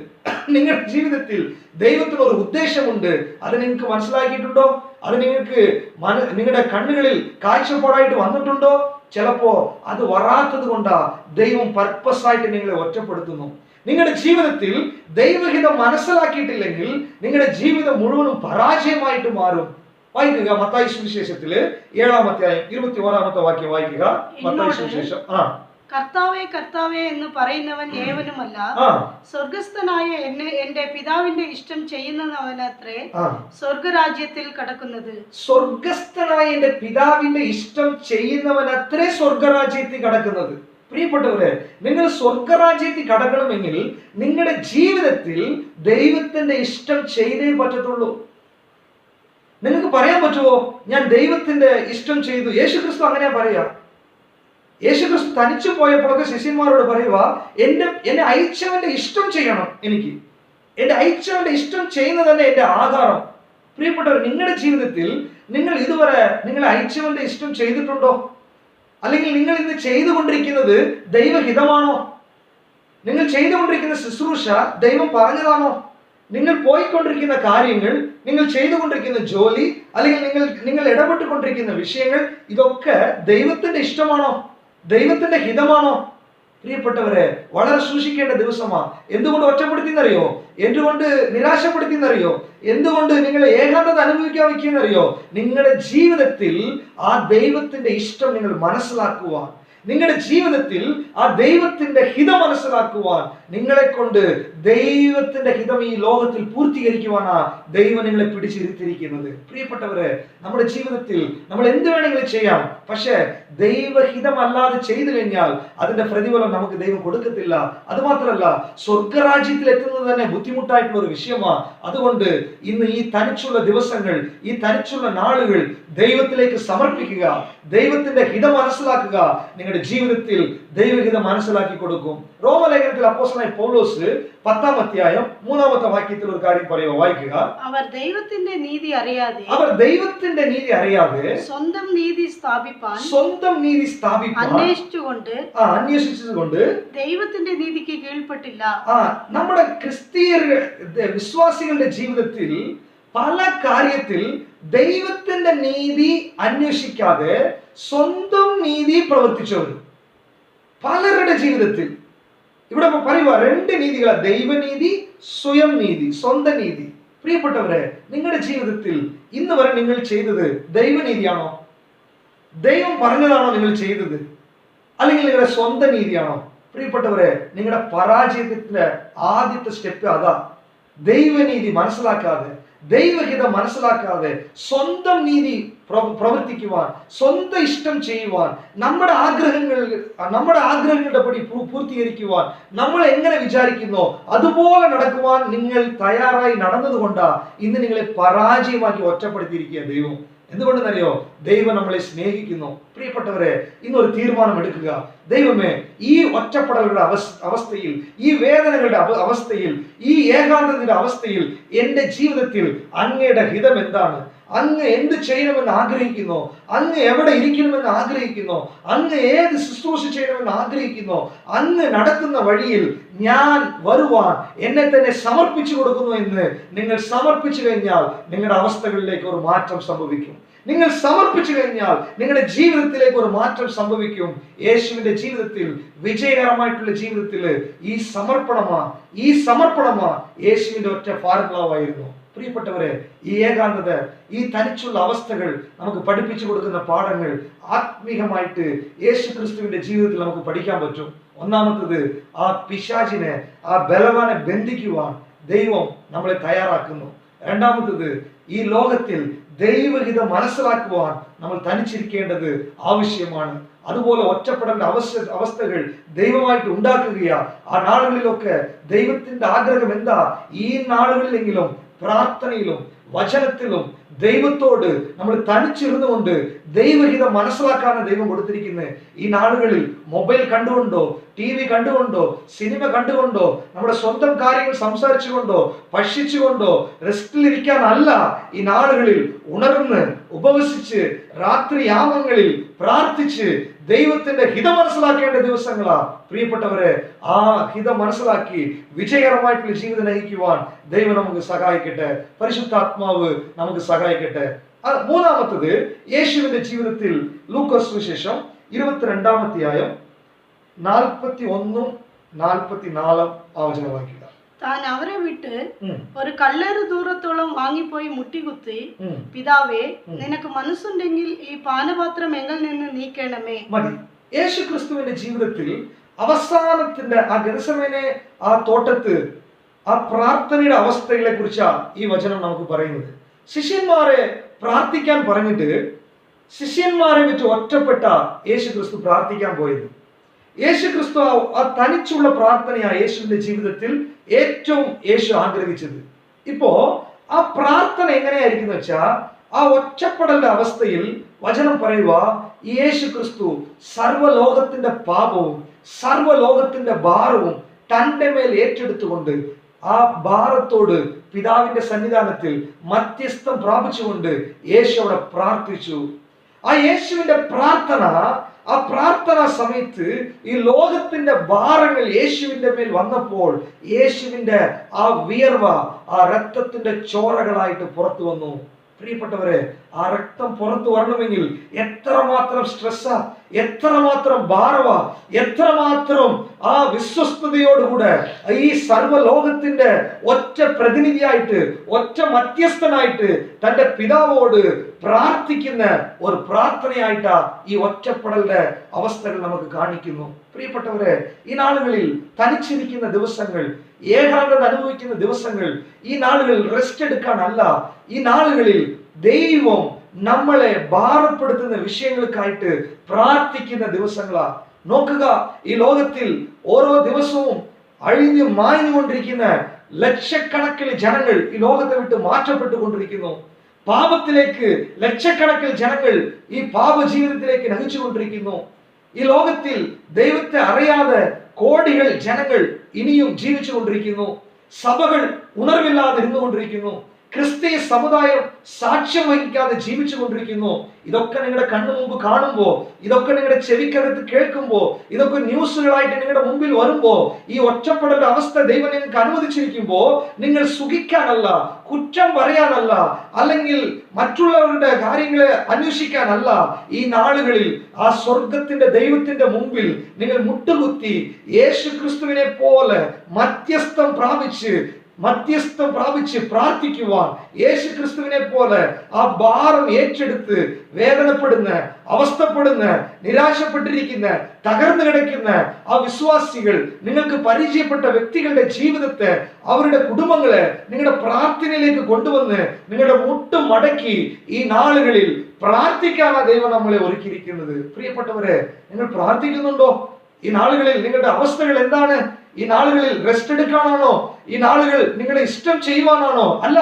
നിങ്ങളുടെ ജീവിതത്തിൽ ദൈവത്തിനൊരു ഉദ്ദേശമുണ്ട്. അത് നിങ്ങൾക്ക് മനസ്സിലാക്കിയിട്ടുണ്ടോ? അത് നിങ്ങൾക്ക് നിങ്ങളുടെ കണ്ണുകളിൽ കാഴ്ചപ്പാടായിട്ട് വന്നിട്ടുണ്ടോ? ചിലപ്പോ അത് വരാത്തത് കൊണ്ടാ ദൈവം പർപ്പസായിട്ട് നിങ്ങളെ ഒറ്റപ്പെടുത്തുന്നു. നിങ്ങളുടെ ജീവിതത്തിൽ ദൈവഹിതം മനസ്സിലാക്കിയിട്ടില്ലെങ്കിൽ നിങ്ങളുടെ ജീവിതം മുഴുവനും പരാജയമായിട്ട് മാറും. വായിക്കുക മത്തായി സുവിശേഷത്തില് 7-ാം അധ്യായം 21-ാമത്തെ വാക്യം വായിക്കുക. മത്തായി സുവിശേഷം കർത്താവേ കർത്താവേ എന്ന് പറയുന്നവൻ ഏവനുമല്ല, സ്വർഗസ്ഥനായ എന്റെ പിതാവിന്റെ ഇഷ്ടം ചെയ്യുന്നവനത്രേ സ്വർഗരാജ്യത്തിൽ കടക്കുന്നത്. സ്വർഗസ്ഥനായ എന്റെ പിതാവിന്റെ ഇഷ്ടം ചെയ്യുന്നവനത്രേ സ്വർഗരാജ്യത്തിൽ കടക്കുന്നത്. പ്രിയപ്പെട്ടവരെ, നിങ്ങൾ സ്വർഗരാജ്യത്തിൽ കടക്കണമെങ്കിൽ നിങ്ങളുടെ ജീവിതത്തിൽ ദൈവത്തിന്റെ ഇഷ്ടം ചെയ്തേ പറ്റത്തുള്ളൂ. നിങ്ങൾക്ക് പറയാൻ പറ്റുമോ, ഞാൻ ദൈവത്തിന്റെ ഇഷ്ടം ചെയ്തു? യേശുക്രിസ്തു അങ്ങനെയാ പറയാ. യേശുക്രിസ്തു തനിച്ചു പോയപ്പോഴൊക്കെ ശിഷ്യന്മാരോട് പറയുക, എന്നെ അയച്ചവന്റെ ഇഷ്ടം ചെയ്യണം. എനിക്ക് എന്റെ അയച്ചവന്റെ ഇഷ്ടം ചെയ്യുന്നത് തന്നെ എന്റെ ആധാരം. പ്രിയപ്പെട്ടവർ, നിങ്ങളുടെ ജീവിതത്തിൽ നിങ്ങൾ ഇതുവരെ നിങ്ങളെ അയച്ചവന്റെ ഇഷ്ടം ചെയ്തിട്ടുണ്ടോ? അല്ലെങ്കിൽ നിങ്ങൾ ഇന്ന് ചെയ്തുകൊണ്ടിരിക്കുന്നത് ദൈവഹിതമാണോ? നിങ്ങൾ ചെയ്തുകൊണ്ടിരിക്കുന്ന ശുശ്രൂഷ ദൈവം പറഞ്ഞതാണോ? നിങ്ങൾ പോയിക്കൊണ്ടിരിക്കുന്ന കാര്യങ്ങൾ, നിങ്ങൾ ചെയ്തുകൊണ്ടിരിക്കുന്ന ജോലി, അല്ലെങ്കിൽ നിങ്ങൾ ഇടപെട്ടുകൊണ്ടിരിക്കുന്ന വിഷയങ്ങൾ, ഇതൊക്കെ ദൈവത്തിന്റെ ഇഷ്ടമാണോ? ദൈവത്തിന്റെ ഹിതമാണോ? പ്രിയപ്പെട്ടവരെ, വളരെ സൂക്ഷിക്കേണ്ട ദിവസമാ. എന്തുകൊണ്ട് ഒറ്റപ്പെടുത്തിയെന്നറിയോ? എന്തുകൊണ്ട് നിരാശപ്പെടുത്തിയെന്നറിയോ? എന്തുകൊണ്ട് നിങ്ങളെ ഏകാന്തത അനുഭവിക്കാൻ വയ്ക്കുന്നറിയോ? നിങ്ങളുടെ ജീവിതത്തിൽ ആ ദൈവത്തിന്റെ ഇഷ്ടം നിങ്ങൾ മനസ്സിലാക്കുവാൻ, നിങ്ങളുടെ ജീവിതത്തിൽ ആ ദൈവത്തിന്റെ ഹിതം മനസ്സിലാക്കുവാൻ, നിങ്ങളെ കൊണ്ട് ദൈവത്തിന്റെ ഹിതം ഈ ലോകത്തിൽ പൂർത്തീകരിക്കുവാനാ ദൈവം നിങ്ങളെ പിടിച്ചിരുത്തിയിരിക്കുന്നത്. പ്രിയപ്പെട്ടവരെ, നമ്മുടെ ജീവിതത്തിൽ നമ്മൾ എന്ത് വേണമെങ്കിലും ചെയ്യാം. പക്ഷേ ദൈവഹിതം അല്ലാതെ ചെയ്തു കഴിഞ്ഞാൽ അതിന്റെ പ്രതിഫലം നമുക്ക് ദൈവം കൊടുക്കത്തില്ല. അതുമാത്രമല്ല, സ്വർഗരാജ്യത്തിൽ എത്തുന്നത് തന്നെ ബുദ്ധിമുട്ടായിട്ടുള്ള ഒരു വിഷയമാണ്. അതുകൊണ്ട് ഇന്ന് ഈ തനിച്ചുള്ള ദിവസങ്ങൾ, ഈ തനിച്ചുള്ള നാളുകൾ ദൈവത്തിലേക്ക് സമർപ്പിക്കുക. ദൈവത്തിന്റെ ഹിതം മനസ്സിലാക്കുക. നിങ്ങളുടെ ജീവിതത്തിൽ ദൈവഹിതം മനസ്സിലാക്കി കൊടുക്കും. റോമലേഖനത്തിൽ അപ്പോസ്തലനായ പൗലോസ് 10-ാം അധ്യായം 3-ാമത്തെ വാക്യത്തിൽ ഒരു കാര്യം പറയുക, വായിക്കുക. അവർ ദൈവത്തിന്റെ നീതി അറിയാതെ സ്വന്തം നീതി സ്ഥാപിപ്പാൻ അന്വേഷിച്ചുകൊണ്ട് ദൈവത്തിന്റെ നീതിക്ക് കീഴ്പ്പെട്ടില്ല. നമ്മുടെ ക്രിസ്തീയ വിശ്വാസികളുടെ ജീവിതത്തിൽ പല കാര്യത്തിൽ ദൈവത്തിന്റെ നീതി അന്വേഷിക്കാതെ സ്വന്തം നീതി പ്രവർത്തിച്ചവർ പലരുടെ ജീവിതത്തിൽ. ഇവിടെ പറയുക, രണ്ട് നീതികളാ: ദൈവനീതി, സ്വയം നീതി, സ്വന്തം നീതി. പ്രിയപ്പെട്ടവരെ, നിങ്ങളുടെ ജീവിതത്തിൽ ഇന്ന് വരെ നിങ്ങൾ ചെയ്തത് ദൈവനീതിയാണോ? ദൈവം പറഞ്ഞതാണോ നിങ്ങൾ ചെയ്തത്? അല്ലെങ്കിൽ നിങ്ങളുടെ സ്വന്തം നീതിയാണോ? പ്രിയപ്പെട്ടവരെ, നിങ്ങളുടെ പരാജയത്തിന്റെ ആദ്യത്തെ സ്റ്റെപ്പ് അതാ. ദൈവനീതി മനസ്സിലാക്കാതെ, ദൈവഹിതം മനസ്സിലാക്കാതെ സ്വന്തം നീതി പ്രവർത്തിക്കുവാൻ, സ്വന്തം ഇഷ്ടം ചെയ്യുവാൻ, നമ്മുടെ ആഗ്രഹങ്ങളുടെ പടി പൂർത്തീകരിക്കുവാൻ, നമ്മൾ എങ്ങനെ വിചാരിക്കുന്നോ അതുപോലെ നടക്കുവാൻ നിങ്ങൾ തയ്യാറായി നടന്നതുകൊണ്ടാ ഇന്ന് നിങ്ങളെ പരാജയമാക്കി ഒറ്റപ്പെടുത്തിയിരിക്കുക ദൈവം. എന്തുകൊണ്ടെന്നറിയോ? ദൈവം നമ്മളെ സ്നേഹിക്കുന്നു. പ്രിയപ്പെട്ടവരെ, ഇന്നൊരു തീരുമാനം എടുക്കുക. ദൈവമേ, ഈ ഒറ്റപ്പെടലുടെ അവസ്ഥയിൽ, ഈ വേദനകളുടെ അവസ്ഥയിൽ, ഈ ഏകാന്തതയുടെ അവസ്ഥയിൽ എൻ്റെ ജീവിതത്തിൽ അങ്ങയുടെ ഹിതം എന്താണ്? അങ്ങ് എന്ത് ചെയ്യണമെന്ന് ആഗ്രഹിക്കുന്നു? അങ്ങ് എവിടെ ഇരിക്കണമെന്ന് ആഗ്രഹിക്കുന്നു? അങ്ങ് ഏത് ശുശ്രൂഷ ചെയ്യണമെന്ന് ആഗ്രഹിക്കുന്നു? അങ്ങ് നടത്തുന്ന വഴിയിൽ ഞാൻ വരുവാൻ എന്നെ തന്നെ സമർപ്പിച്ചു കൊടുക്കുന്നു എന്ന് നിങ്ങൾ സമർപ്പിച്ചു കഴിഞ്ഞാൽ നിങ്ങളുടെ അവസ്ഥകളിലേക്ക് ഒരു മാറ്റം സംഭവിക്കും. നിങ്ങൾ സമർപ്പിച്ചു കഴിഞ്ഞാൽ നിങ്ങളുടെ ജീവിതത്തിലേക്ക് ഒരു മാറ്റം സംഭവിക്കും. യേശുവിന്റെ ജീവിതത്തിൽ, വിജയകരമായിട്ടുള്ള ജീവിതത്തിൽ ഈ സമർപ്പണമാ യേശുവിന്റെ ഒറ്റ ഫാർമുലാവായിരുന്നു. പ്രിയപ്പെട്ടവരെ, ഈ ഏകാന്തത, ഈ തനിച്ചുള്ള അവസ്ഥകൾ നമുക്ക് പഠിപ്പിച്ചു കൊടുക്കുന്ന പാഠങ്ങൾ ആത്മീകമായിട്ട് യേശു ക്രിസ്തുവിന്റെ ജീവിതത്തിൽ നമുക്ക് പഠിക്കാൻ പറ്റും. ഒന്നാമത്തത്, ആ പിശാചിനെ, ആ ബലവാനെ ബന്ധിക്കുവാൻ ദൈവം നമ്മളെ തയ്യാറാക്കുന്നു. രണ്ടാമത്തത്, ഈ ലോകത്തിൽ ദൈവഹിതം മനസ്സിലാക്കുവാൻ നമ്മൾ തനിച്ചിരിക്കേണ്ടത് ആവശ്യമാണ്. അതുപോലെ ഒറ്റപ്പെടേണ്ട അവസ്ഥകൾ ദൈവമായിട്ട് ഉണ്ടാക്കുകയാ. ആ നാളുകളിലൊക്കെ ദൈവത്തിന്റെ ആഗ്രഹം എന്താ? ഈ നാളുകളിലെങ്കിലും പ്രാർത്ഥനയിലും വചനത്തിലും ദൈവത്തോട് നമ്മൾ തനിച്ചിരുന്നുകൊണ്ട് ദൈവഹിതം മനസ്സിലാക്കാനാണ് ദൈവം കൊടുത്തിരിക്കുന്നത്. ഈ നാളുകളിൽ മൊബൈൽ കണ്ടുകൊണ്ടോ, TV കണ്ടുകൊണ്ടോ, സിനിമ കണ്ടുകൊണ്ടോ, നമ്മുടെ സ്വന്തം കാര്യങ്ങൾ സംസാരിച്ചുകൊണ്ടോ, ഭക്ഷിച്ചുകൊണ്ടോ റെസ്റ്റിലിരിക്കാനല്ല ഈ നാളുകളിൽ ഉണർന്ന് ഉപവസിച്ച് രാത്രിയാമങ്ങളിൽ പ്രാർത്ഥിച്ച് ദൈവത്തിന്റെ ഹിതം മനസ്സിലാക്കേണ്ട ദിവസങ്ങളാ. പ്രിയപ്പെട്ടവരെ, ആ ഹിതം മനസ്സിലാക്കി വിജയകരമായിട്ടുള്ള ജീവിതം നയിക്കുവാൻ ദൈവം നമുക്ക് സഹായിക്കട്ടെ. പരിശുദ്ധാത്മാവ് നമുക്ക് സഹായിക്കട്ടെ. മൂന്നാമത്തത്, യേശുവിന്റെ ജീവിതത്തിൽ ലൂക്കോസ് സുവിശേഷം 22-ാം അധ്യായം 41-44 വചനം വായിക്കുക. താൻ അവരെ വിട്ട് ഒരു കല്ലേറ് ദൂരത്തോളം വാങ്ങിപ്പോയി മുട്ടികുത്തി, പിതാവേ, നിനക്ക് മനസ്സുണ്ടെങ്കിൽ ഈ പാനപാത്രം എങ്കിൽ നിന്ന് നീക്കണമേ. മതി. യേശു ക്രിസ്തുവിന്റെ ജീവിതത്തിൽ അവസാനത്തിന്റെ ആ ഗെത്സമേനെ ആ തോട്ടത്ത് ആ പ്രാർത്ഥനയുടെ അവസ്ഥകളെ കുറിച്ചാണ് ഈ വചനം നമുക്ക് പറയുന്നത്. ശിഷ്യന്മാരെ പ്രാർത്ഥിക്കാൻ പറഞ്ഞിട്ട് ശിഷ്യന്മാരെ വെച്ച് ഒറ്റപ്പെട്ട യേശു ക്രിസ്തു പ്രാർത്ഥിക്കാൻ പോയത്. യേശു ക്രിസ്തു ആ തനിച്ചുള്ള പ്രാർത്ഥനയാണ് യേശുവിന്റെ ജീവിതത്തിൽ ഏറ്റവും യേശു ആഗ്രഹിച്ചത്. ഇപ്പോ ആ പ്രാർത്ഥന എങ്ങനെയായിരിക്കും വെച്ചാൽ, ആ ഒറ്റപ്പെടലിന്റെ അവസ്ഥയിൽ വചനം പറയുക, യേശു ക്രിസ്തു സർവ്വലോകത്തിന്റെ പാപവും സർവ്വലോകത്തിന്റെ ഭാരവും തന്റെ മേൽ ഏറ്റെടുത്തുകൊണ്ട് ആ ഭാരത്തോട് പിതാവിന്റെ സന്നിധാനത്തിൽ മധ്യസ്ഥം പ്രാപിച്ചുകൊണ്ട് യേശു അവിടെ പ്രാർത്ഥിച്ചു. ആ യേശുവിന്റെ പ്രാർത്ഥന, ആ പ്രാർത്ഥനാ സമയത്ത് ഈ ലോകത്തിന്റെ ഭാരങ്ങൾ യേശുവിന്റെ മേൽ വന്നപ്പോൾ യേശുവിന്റെ ആ വിയർവ ആ രക്തത്തിന്റെ ചോരകളായിട്ട് പുറത്തു വന്നു. പ്രിയപ്പെട്ടവരെ, ആ രക്തം പുറത്തു വരണമെങ്കിൽ എത്രമാത്രം സ്ട്രെസ്സാ, എത്രമാത്രം ഭാരവാ, എത്രമാത്രം ആ വിശ്വസ്തയോടുകൂടെ ഈ സർവ്വലോകത്തിന്റെ ഒറ്റ പ്രതിനിധിയായിട്ട്, ഒറ്റ മധ്യസ്ഥനായിട്ട് തന്റെ പിതാവോട് പ്രാർത്ഥിക്കുന്ന ഒരു പ്രാർത്ഥനയായിട്ടാ ഈ ഒറ്റപ്പെടലിന്റെ അവസ്ഥകൾ നമുക്ക് കാണിക്കുന്നു. പ്രിയപ്പെട്ടവരെ, ഈ നാളുകളിൽ തനിച്ചിരിക്കുന്ന ദിവസങ്ങൾ, ഏകാന്തത അനുഭവിക്കുന്ന ദിവസങ്ങൾ, ഈ നാളുകളിൽ റെസ്റ്റ് എടുക്കാനല്ല, ഈ നാളുകളിൽ ദൈവം നമ്മളെ ഭാരപ്പെടുത്തുന്ന വിഷയങ്ങൾക്കായിട്ട് പ്രാർത്ഥിക്കുന്ന ദിവസങ്ങളാ. നോക്കുക, ഈ ലോകത്തിൽ ഓരോ ദിവസവും അഴിഞ്ഞു മാഞ്ഞുകൊണ്ടിരിക്കുന്ന ലക്ഷക്കണക്കിന് ജനങ്ങൾ ഈ ലോകത്തെ വിട്ട് മാറ്റപ്പെട്ടുകൊണ്ടിരിക്കുന്നു. പാപത്തിലേക്ക് ലക്ഷക്കണക്കിന് ജനങ്ങൾ ഈ പാപ ജീവിതത്തിലേക്ക് നയിച്ചുകൊണ്ടിരിക്കുന്നു. ഈ ലോകത്തിൽ ദൈവത്തെ അറിയാതെ കോടികൾ ജനങ്ങൾ ഇനിയും ജീവിച്ചു കൊണ്ടിരിക്കുന്നു. സഭകൾ ഉണർവില്ലാതെ ഇരുന്നുകൊണ്ടിരിക്കുന്നു. ക്രിസ്തീയ സമുദായം സാക്ഷ്യം വഹിക്കാതെ ജീവിച്ചു കൊണ്ടിരിക്കുന്നു. ഇതൊക്കെ നിങ്ങളുടെ കണ്ണു മുമ്പ് കാണുമ്പോ, ഇതൊക്കെ നിങ്ങളുടെ ചെവിക്കകത്ത് കേൾക്കുമ്പോ, ഇതൊക്കെ ന്യൂസുകളായിട്ട് നിങ്ങളുടെ മുമ്പിൽ വരുമ്പോ, ഈ ഒറ്റപ്പെടലിന്റെ അവസ്ഥ ദൈവം നിങ്ങൾക്ക് അനുവദിച്ചിരിക്കുമ്പോ നിങ്ങൾ സുഖിക്കാനല്ല, കുറ്റം പറയാനല്ല, അല്ലെങ്കിൽ മറ്റുള്ളവരുടെ കാര്യങ്ങളെ അന്വേഷിക്കാനല്ല, ഈ നാളുകളിൽ ആ സ്വർഗത്തിന്റെ ദൈവത്തിന്റെ മുമ്പിൽ നിങ്ങൾ മുട്ടുകുത്തി യേശു ക്രിസ്തുവിനെ പോലെ മധ്യസ്ഥം പ്രാപിച്ച് പ്രാർത്ഥിക്കുവാൻ, യേശു ക്രിസ്തുവിനെ പോലെ ആ ഭാരം ഏറ്റെടുത്ത് വേദനപ്പെടുന്ന, അവസ്ഥപ്പെടുന്ന, നിരാശപ്പെട്ടിരിക്കുന്ന, തകർന്നു കിടക്കുന്ന ആ വിശ്വാസികൾ, നിങ്ങൾക്ക് പരിചയപ്പെട്ട വ്യക്തികളുടെ ജീവിതത്തെ, അവരുടെ കുടുംബങ്ങളെ നിങ്ങളുടെ പ്രാർത്ഥനയിലേക്ക് കൊണ്ടുവന്ന് നിങ്ങളുടെ മുട്ടും മടക്കി ഈ നാളുകളിൽ പ്രാർത്ഥിക്കാനാണ് ദൈവം നമ്മളെ ഒരുക്കിയിരിക്കുന്നത്. പ്രിയപ്പെട്ടവരെ, നിങ്ങൾ പ്രാർത്ഥിക്കുന്നുണ്ടോ? ഈ നാളുകളിൽ നിങ്ങളുടെ അവസ്ഥകൾ എന്താണ്? ഈ നാളുകളിൽ റെസ്റ്റ് എടുക്കാനാണോ? ഈ നാളുകൾ നിങ്ങളുടെ ഇഷ്ടം ചെയ്യുവാനാണോ? അല്ല,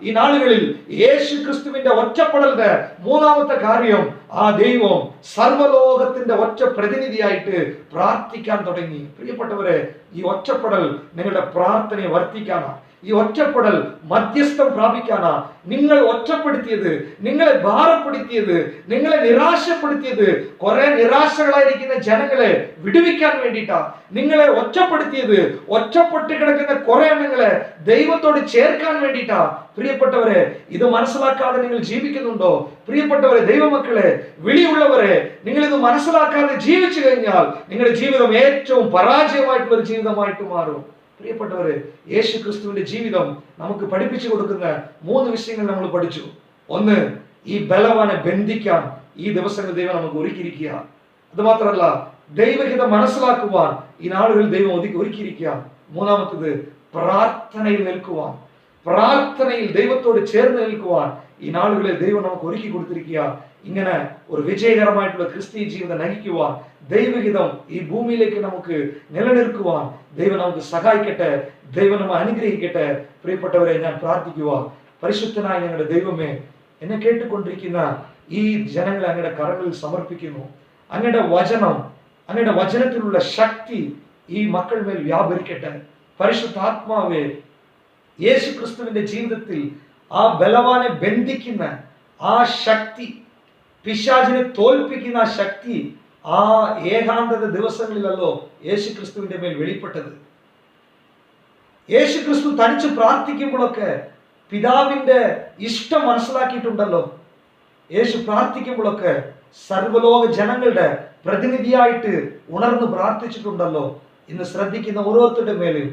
ഈ നാളുകളിൽ യേശു ക്രിസ്തുവിന്റെ ഒറ്റപ്പെടലിന്റെ മൂന്നാമത്തെ കാര്യം, ആ ദൈവം സർവ്വലോകത്തിന്റെ ഒറ്റ പ്രതിനിധിയായിട്ട് പ്രാർത്ഥിക്കാൻ തുടങ്ങി. പ്രിയപ്പെട്ടവരെ, ഈ ഒറ്റപ്പെടൽ നിങ്ങളുടെ പ്രാർത്ഥനയെ വർദ്ധിക്കാനാ, ഈ ഒറ്റപ്പെടൽ മധ്യസ്ഥം പ്രാപിക്കാനാ. നിങ്ങൾ ഒറ്റപ്പെടുത്തിയത്, നിങ്ങളെ ഭാരപ്പെടുത്തിയത്, നിങ്ങളെ നിരാശപ്പെടുത്തിയത്, കുറെ നിരാശകളായിരിക്കുന്ന ജനങ്ങളെ വിടുവിക്കാൻ വേണ്ടിയിട്ടാ. നിങ്ങളെ ഒറ്റപ്പെടുത്തിയത്, ഒറ്റപ്പെട്ട് കിടക്കുന്ന കുറെ എണ്ണങ്ങളെ ദൈവത്തോട് ചേർക്കാൻ വേണ്ടിയിട്ടാ. പ്രിയപ്പെട്ടവരെ, ഇത് മനസ്സിലാക്കാതെ നിങ്ങൾ ജീവിക്കുന്നുണ്ടോ? പ്രിയപ്പെട്ടവരെ, ദൈവമക്കളെ, വിളിയുള്ളവരെ, നിങ്ങൾ ഇത് മനസ്സിലാക്കാതെ ജീവിച്ചു കഴിഞ്ഞാൽ നിങ്ങളുടെ ജീവിതം ഏറ്റവും പരാജയമായിട്ടുള്ള ഒരു ജീവിതമായിട്ട് മാറും. പ്രിയപ്പെട്ടവരെ, യേശു ക്രിസ്തുവിന്റെ ജീവിതം നമുക്ക് പഠിപ്പിച്ചു കൊടുക്കുന്ന 3 വിഷയങ്ങൾ നമ്മൾ പഠിച്ചു. ഒന്ന്, ഈ ബലവാനെ ബന്ധിക്കാൻ ഈ ദിവസങ്ങൾ ദൈവം നമുക്ക് ഒരുക്കിയിരിക്കുക. അത് മാത്രമല്ല, ദൈവഹിതം മനസ്സിലാക്കുവാൻ ഈ നാളുകളിൽ ദൈവം ഒരുക്കിയിരിക്കുക. മൂന്നാമത്തത്, പ്രാർത്ഥനയിൽ നിൽക്കുവാൻ, പ്രാർത്ഥനയിൽ ദൈവത്തോട് ചേർന്ന് നിൽക്കുവാൻ ഈ നാളുകളിൽ ദൈവം നമുക്ക് ഒരുക്കി കൊടുത്തിരിക്കുക. ഇങ്ങനെ ഒരു വിജയകരമായിട്ടുള്ള ക്രിസ്തീയ ജീവിതം നയിക്കുവാൻ, ദൈവഹിതം ഈ ഭൂമിയിലേക്ക് നമുക്ക് നിലനിൽക്കുവാൻ ദൈവം നമുക്ക് സഹായിക്കട്ടെ. ദൈവം നമ്മെ അനുഗ്രഹിക്കട്ടെ. പ്രിയപ്പെട്ടവരെ, ഞാൻ പ്രാർത്ഥിക്കുക. പരിശുദ്ധനായ ഞങ്ങളുടെ ദൈവമേ, എന്നെ കേട്ടുകൊണ്ടിരിക്കുന്ന ഈ ജനങ്ങളെ അങ്ങയുടെ കരങ്ങളിൽ സമർപ്പിക്കുന്നു. അങ്ങയുടെ വചനം, അങ്ങയുടെ വചനത്തിലുള്ള ശക്തി ഈ മക്കൾ മേൽ വ്യാപരിക്കട്ടെ. പരിശുദ്ധാത്മാവേ, യേശു ക്രിസ്തുവിന്റെ ജീവിതത്തിൽ ആ ബലവാനെ ബന്ധിക്കുന്ന ആ ശക്തി, പിശാചിനെ തോൽപ്പിക്കുന്ന ആ ശക്തി ആ ഏകാന്തത ദിവസങ്ങളിലല്ലോ യേശു ക്രിസ്തുവിന്റെ മേൽ വെളിപ്പെട്ടത്. യേശു ക്രിസ്തു തനിച്ച് പ്രാർത്ഥിക്കുമ്പോഴൊക്കെ പിതാവിന്റെ ഇഷ്ടം മനസ്സിലാക്കിയിട്ടുണ്ടല്ലോ. യേശു പ്രാർത്ഥിക്കുമ്പോഴൊക്കെ സർവ്വലോക ജനങ്ങളുടെ പ്രതിനിധിയായിട്ട് ഉണർന്ന് പ്രാർത്ഥിച്ചിട്ടുണ്ടല്ലോ. ഇന്ന് ശ്രദ്ധിക്കുന്ന ഓരോരുത്തരുടെ മേലും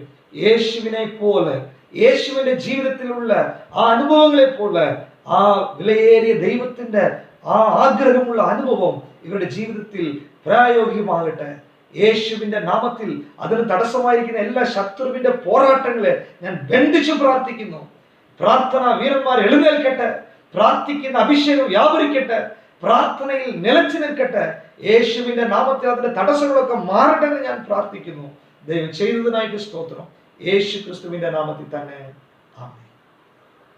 യേശുവിനെ പോലെ, യേശുവിന്റെ ജീവിതത്തിലുള്ള ആ അനുഭവങ്ങളെ പോലെ ആ വിലയേറിയ ദൈവത്തിന്റെ ആ ആഗ്രഹമുള്ള അനുഭവം ഇവരുടെ ജീവിതത്തിൽ പ്രായോഗികമാകട്ടെ. യേശുവിന്റെ നാമത്തിൽ അതിന് തടസ്സമായിരിക്കുന്ന എല്ലാ ശത്രുവിന്റെ പോരാട്ടങ്ങളെ ഞാൻ ബന്ധിച്ചു പ്രാർത്ഥിക്കുന്നു. പ്രാർത്ഥനാ വീരന്മാർ എഴുന്നേൽക്കട്ടെ. പ്രാർത്ഥിക്കുന്ന അഭിഷേകം വ്യാപരിക്കട്ടെ. പ്രാർത്ഥനയിൽ നിലച്ചു നിൽക്കട്ടെ. യേശുവിന്റെ നാമത്തിൽ അതിന്റെ തടസ്സങ്ങളൊക്കെ മാറട്ടെ എന്ന് ഞാൻ പ്രാർത്ഥിക്കുന്നു. ദൈവം ചെയ്തതിനായിട്ട് സ്തോത്രം. യേശു ക്രിസ്തുവിന്റെ നാമത്തിൽ തന്നെ.